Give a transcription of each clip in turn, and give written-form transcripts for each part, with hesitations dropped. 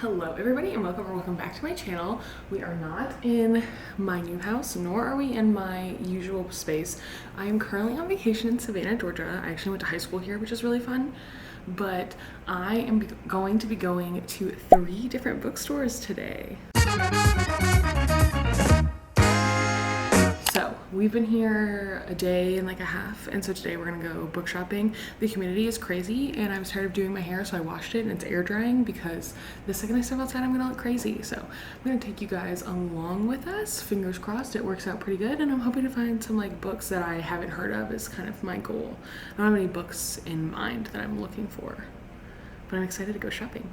Hello everybody and welcome back to my channel. We are not in my new house, nor are we in my usual space. I am currently on vacation in Savannah, Georgia. I actually went to high school here, which is really fun. But I am going to be going to 3 different bookstores today. So we've been here a day and like a half, and so today we're gonna go book shopping. The humidity is crazy and I was tired of doing my hair, so I washed it and it's air drying because the second I step outside I'm gonna look crazy. So I'm gonna take you guys along with us. Fingers crossed it works out pretty good, and I'm hoping to find some like books that I haven't heard of is kind of my goal. I don't have any books in mind that I'm looking for, but I'm excited to go shopping.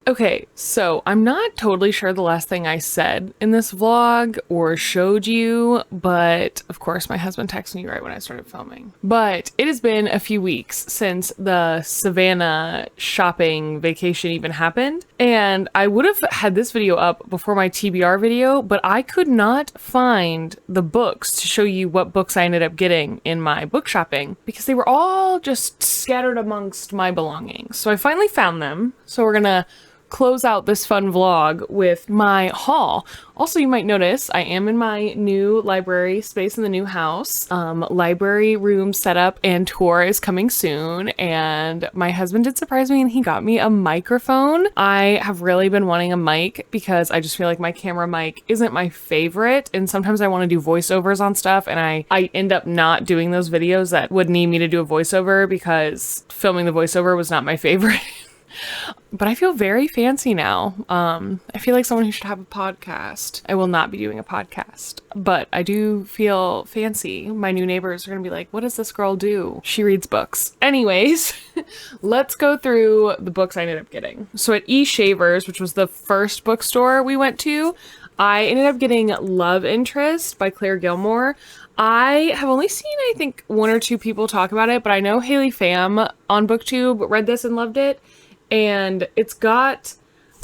Okay, so I'm not totally sure the last thing I said in this vlog or showed you, but of course my husband texted me right when I started filming. But it has been a few weeks since the Savannah shopping vacation even happened, and I would have had this video up before my TBR video, but I could not find the books to show you what books I ended up getting in my book shopping because they were all just scattered amongst my belongings. So I finally found them, so we're gonna close out this fun vlog with my haul. Also, you might notice I am in my new library space in the new house. Library room setup and tour is coming soon, and my husband did surprise me and he got me a microphone. I have really been wanting a mic because I just feel like my camera mic isn't my favorite, and sometimes I want to do voiceovers on stuff and I end up not doing those videos that would need me to do a voiceover because filming the voiceover was not my favorite. But I feel very fancy now. I feel like someone who should have a podcast. I will not be doing a podcast, but I do feel fancy. My new neighbors are gonna be like, what does this girl do? She reads books. Anyways, let's go through the books I ended up getting. So at Shavers, which was the first bookstore we went to, I ended up getting Love Interest by Claire Gilmore. I have only seen, I think, one or two people talk about it, but I know Haley Pham on BookTube read this and loved it. And it's got,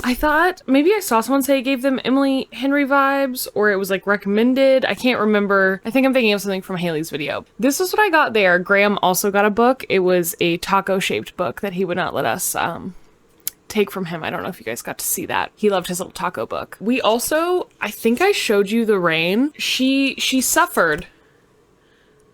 I thought maybe I saw someone say it gave them Emily Henry vibes, or it was like recommended. I can't remember. I think I'm thinking of something from Haley's video. This is what I got there. Graham also got a book. It was a taco shaped book that he would not let us take from him. I don't know if you guys got to see that. He loved his little taco book. We also, I think I showed you the rain. She suffered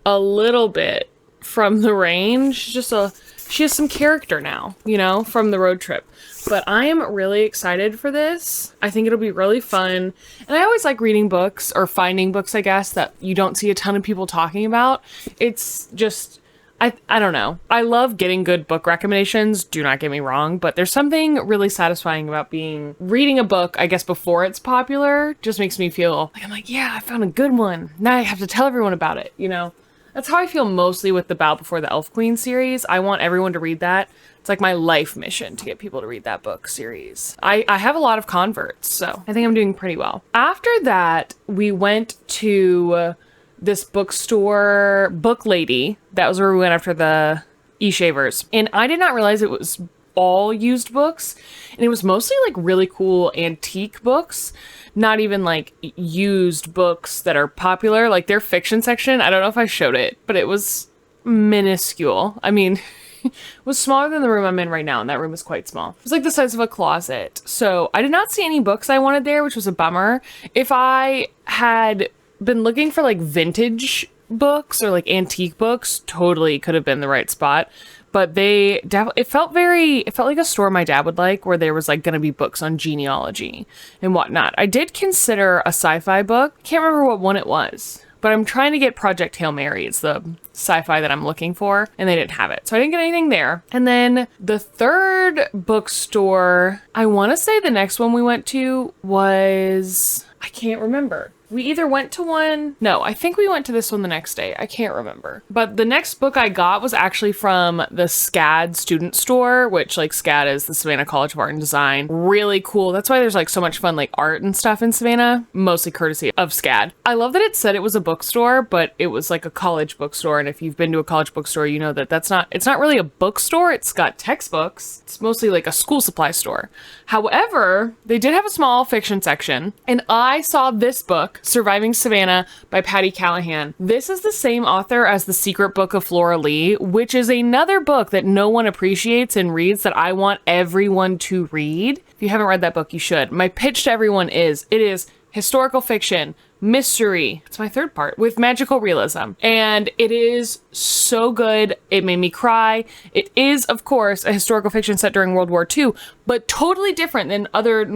a little bit from the rain. She has some character now, you know, from the road trip. But I am really excited for this. I think it'll be really fun. And I always like reading books, or finding books, I guess, that you don't see a ton of people talking about. It's just, I don't know. I love getting good book recommendations, do not get me wrong, but there's something really satisfying about reading a book, I guess, before it's popular. Just makes me feel like, I'm like, yeah, I found a good one. Now I have to tell everyone about it, you know? That's how I feel mostly with the Bow Before the Elf Queen series. I want everyone to read that. It's like my life mission to get people to read that book series. I have a lot of converts, so I think I'm doing pretty well. After that, we went to this bookstore, Book Lady. That was where we went after the Shavers. And I did not realize it was all used books, and it was mostly like really cool antique books, not even like used books that are popular. Like their fiction section, I don't know if I showed it, but it was minuscule. I mean, it was smaller than the room I'm in right now, and that room is quite small. It was like the size of a closet. So I did not see any books I wanted there, which was a bummer. If I had been looking for like vintage books or like antique books, totally could have been the right spot. But it felt like a store my dad would like, where there was like going to be books on genealogy and whatnot. I did consider a sci-fi book. Can't remember what one it was, but I'm trying to get Project Hail Mary. It's the sci-fi that I'm looking for, and they didn't have it. So I didn't get anything there. And then the third bookstore, I want to say the next one we went to was, I can't remember. We either went to one, no, I think we went to this one the next day. I can't remember. But the next book I got was actually from the SCAD student store, which like SCAD is the Savannah College of Art and Design. Really cool. That's why there's like so much fun like art and stuff in Savannah, mostly courtesy of SCAD. I love that it said it was a bookstore, but it was like a college bookstore. And if you've been to a college bookstore, you know that it's not really a bookstore. It's got textbooks. It's mostly like a school supply store. However, they did have a small fiction section, and I saw this book, Surviving Savannah by Patty Callahan. This is the same author as The Secret Book of Flora Lee, which is another book that no one appreciates and reads that I want everyone to read. If you haven't read that book, you should. My pitch to everyone is, it is historical fiction, mystery, it's my third part, with magical realism. And it is so good. It made me cry. It is, of course, a historical fiction set during World War II, but totally different than other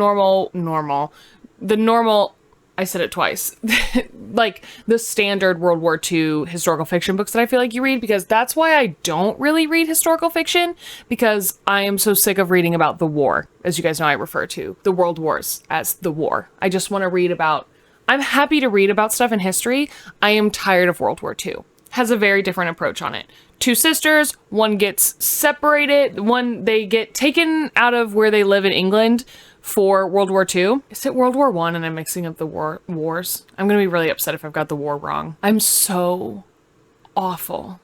I said it twice, like the standard World War II historical fiction books that I feel like you read, because that's why I don't really read historical fiction, because I am so sick of reading about the war. As you guys know, I refer to the world wars as the war. I just want to read about, I'm happy to read about stuff in history. I am tired of World War II. has a very different approach on it. Two sisters, one gets separated, they get taken out of where they live in England for World War II. Is it World War I and I'm mixing up the wars? I'm gonna be really upset if I've got the war wrong. I'm so awful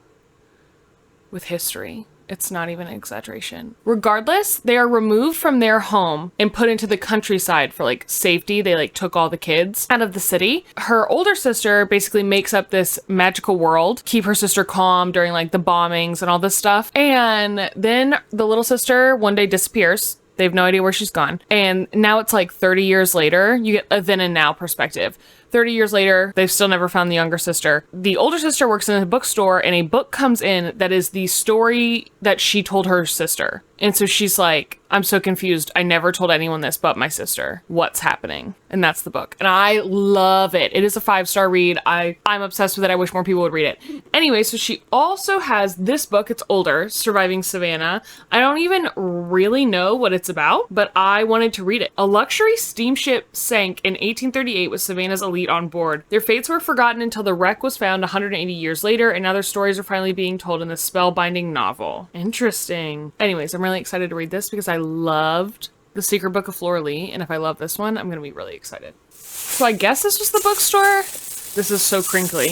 with history. It's not even an exaggeration. Regardless, they are removed from their home and put into the countryside for like safety. They like took all the kids out of the city. Her older sister basically makes up this magical world, keep her sister calm during like the bombings and all this stuff. And then the little sister one day disappears. They have no idea where she's gone. And now it's like 30 years later, you get a then and now perspective. 30 years later, they've still never found the younger sister. The older sister works in a bookstore and a book comes in that is the story that she told her sister. And so she's like, I'm so confused. I never told anyone this but my sister. What's happening? And that's the book. And I love it. It is a 5-star read. I'm obsessed with it. I wish more people would read it. Anyway, so she also has this book. It's older, Surviving Savannah. I don't even really know what it's about, but I wanted to read it. A luxury steamship sank in 1838 with Savannah's elite on board. Their fates were forgotten until the wreck was found 180 years later, and now their stories are finally being told in this spellbinding novel. Interesting. Anyways, I'm really excited to read this because I loved The Secret Book of Flora Lee, and if I love this one, I'm gonna be really excited. So I guess this was the bookstore. This is so crinkly.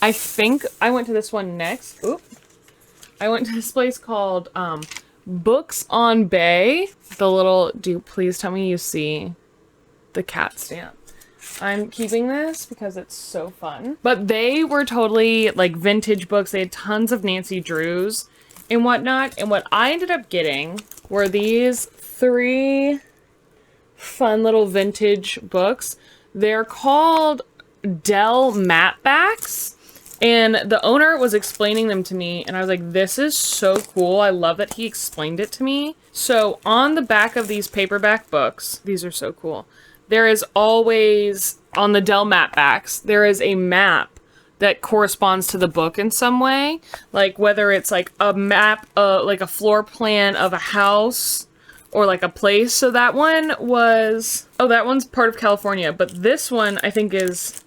I think I went to this one next. Oop. I went to this place called Books on Bay. Please tell me you see the cat stamp. I'm keeping this because it's so fun. But they were totally like vintage books. They had tons of Nancy Drews and whatnot. And what I ended up getting were these 3 fun little vintage books. They're called Dell Mapbacks. And the owner was explaining them to me, and I was like, this is so cool. I love that he explained it to me. So on the back of these paperback books, these are so cool. There is always, on the Dell Mapbacks, there is a map that corresponds to the book in some way. Like whether it's like a map, like a floor plan of a house or like a place. So that one was, that one's part of California. But this one I think is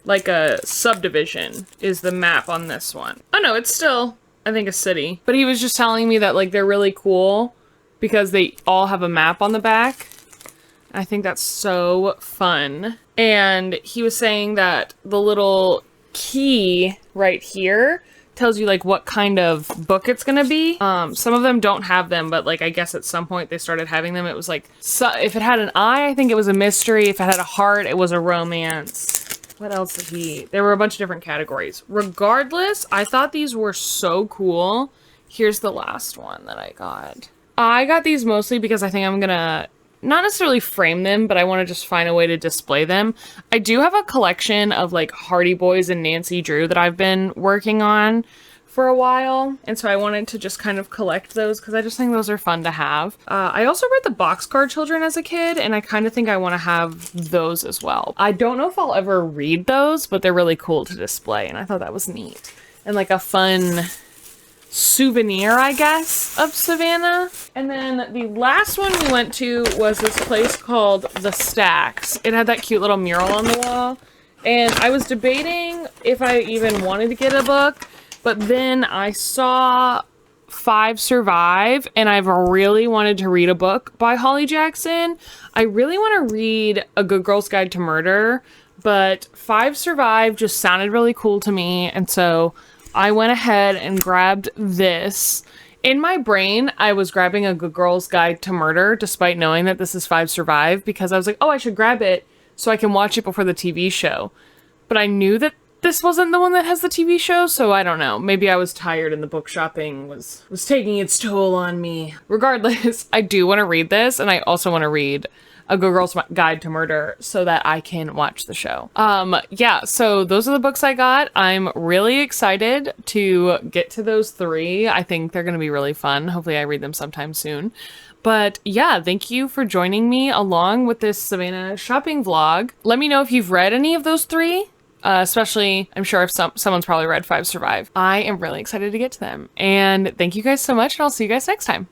like a subdivision is the map on this one. Oh no, it's still, I think, a city. But he was just telling me that like they're really cool because they all have a map on the back. I think that's so fun. And he was saying that the little key right here tells you like what kind of book it's gonna be. Some of them don't have them, but like I guess at some point they started having them. It was like, so if it had an eye, I think it was a mystery. If it had a heart, it was a romance. What else did he? There were a bunch of different categories. Regardless, I thought these were so cool. Here's the last one that I got. I got these mostly because I think I'm gonna not necessarily frame them, but I want to just find a way to display them. I do have a collection of like Hardy Boys and Nancy Drew that I've been working on for a while. And so I wanted to just kind of collect those because I just think those are fun to have. I also read the Boxcar Children as a kid, and I kind of think I want to have those as well. I don't know if I'll ever read those, but they're really cool to display, and I thought that was neat. And like a fun souvenir, I guess, of Savannah. And then the last one we went to was this place called The Stacks. It had that cute little mural on the wall. And I was debating if I even wanted to get a book, but then I saw 5 Survive, and I've really wanted to read a book by Holly Jackson. I really want to read A Good Girl's Guide to Murder, but 5 Survive just sounded really cool to me, and so I went ahead and grabbed this. In my brain, I was grabbing A Good Girl's Guide to Murder, despite knowing that this is 5 Survive, because I was like, oh, I should grab it so I can watch it before the TV show. But I knew that this wasn't the one that has the TV show, so I don't know. Maybe I was tired and the book shopping was taking its toll on me. Regardless, I do want to read this, and I also want to read A Good Girl's Guide to Murder so that I can watch the show. Yeah, so those are the books I got. I'm really excited to get to those 3. I think they're going to be really fun. Hopefully I read them sometime soon. But yeah, thank you for joining me along with this Savannah shopping vlog. Let me know if you've read any of those 3. Especially, I'm sure if someone's probably read 5 Survive. I am really excited to get to them. And thank you guys so much, and I'll see you guys next time.